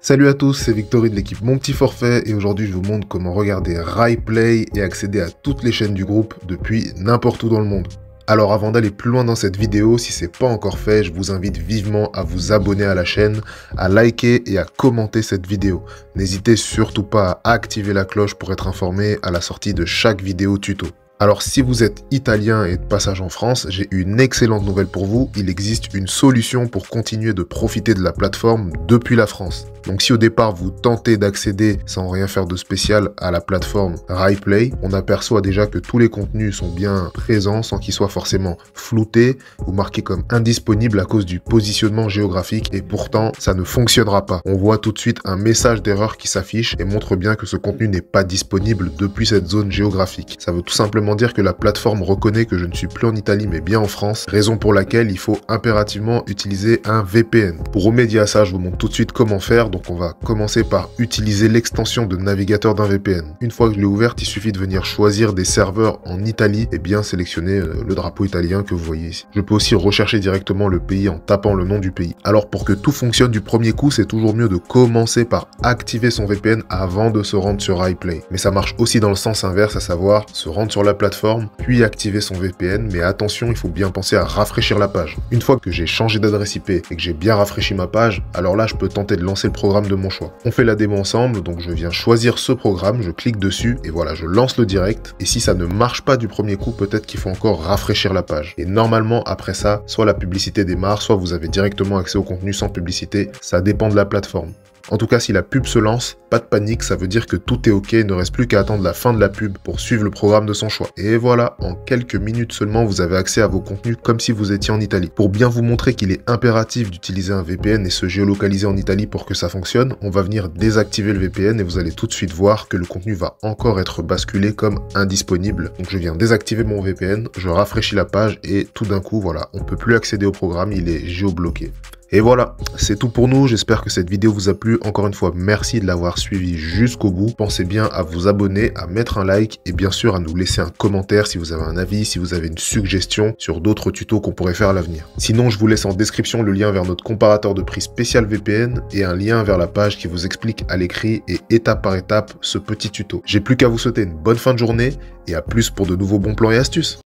Salut à tous, c'est Victory de l'équipe Mon Petit Forfait et aujourd'hui je vous montre comment regarder RaiPlay et accéder à toutes les chaînes du groupe depuis n'importe où dans le monde. Alors avant d'aller plus loin dans cette vidéo, si c'est pas encore fait, je vous invite vivement à vous abonner à la chaîne, à liker et à commenter cette vidéo. N'hésitez surtout pas à activer la cloche pour être informé à la sortie de chaque vidéo tuto. Alors si vous êtes italien et de passage en France, j'ai une excellente nouvelle pour vous, il existe une solution pour continuer de profiter de la plateforme depuis la France. Donc si au départ vous tentez d'accéder sans rien faire de spécial à la plateforme RaiPlay, on aperçoit déjà que tous les contenus sont bien présents sans qu'ils soient forcément floutés ou marqués comme indisponibles à cause du positionnement géographique et pourtant ça ne fonctionnera pas. On voit tout de suite un message d'erreur qui s'affiche et montre bien que ce contenu n'est pas disponible depuis cette zone géographique. Ça veut tout simplement dire que la plateforme reconnaît que je ne suis plus en Italie mais bien en France, raison pour laquelle il faut impérativement utiliser un VPN. Pour remédier à ça, je vous montre tout de suite comment faire. Donc on va commencer par utiliser l'extension de navigateur d'un VPN. Une fois que je l'ai ouverte, il suffit de venir choisir des serveurs en Italie et bien sélectionner le drapeau italien que vous voyez ici. Je peux aussi rechercher directement le pays en tapant le nom du pays. Alors pour que tout fonctionne du premier coup, c'est toujours mieux de commencer par activer son VPN avant de se rendre sur RaiPlay. Mais ça marche aussi dans le sens inverse, à savoir se rendre sur la plateforme, puis activer son VPN. Mais attention, il faut bien penser à rafraîchir la page. Une fois que j'ai changé d'adresse IP et que j'ai bien rafraîchi ma page, alors là je peux tenter de lancer le programme de mon choix. On fait la démo ensemble, donc je viens choisir ce programme, je clique dessus et voilà, je lance le direct. Et si ça ne marche pas du premier coup, peut-être qu'il faut encore rafraîchir la page. Et normalement, après ça, soit la publicité démarre, soit vous avez directement accès au contenu sans publicité. Ça dépend de la plateforme. En tout cas, si la pub se lance, pas de panique, ça veut dire que tout est ok, il ne reste plus qu'à attendre la fin de la pub pour suivre le programme de son choix. Et voilà, en quelques minutes seulement, vous avez accès à vos contenus comme si vous étiez en Italie. Pour bien vous montrer qu'il est impératif d'utiliser un VPN et se géolocaliser en Italie pour que ça fonctionne, on va venir désactiver le VPN et vous allez tout de suite voir que le contenu va encore être basculé comme indisponible. Donc je viens désactiver mon VPN, je rafraîchis la page et tout d'un coup, voilà, on ne peut plus accéder au programme, il est géobloqué. Et voilà, c'est tout pour nous, j'espère que cette vidéo vous a plu. Encore une fois, merci de l'avoir suivi jusqu'au bout. Pensez bien à vous abonner, à mettre un like et bien sûr à nous laisser un commentaire si vous avez un avis, si vous avez une suggestion sur d'autres tutos qu'on pourrait faire à l'avenir. Sinon, je vous laisse en description le lien vers notre comparateur de prix spécial VPN et un lien vers la page qui vous explique à l'écrit et étape par étape ce petit tuto. J'ai plus qu'à vous souhaiter une bonne fin de journée et à plus pour de nouveaux bons plans et astuces.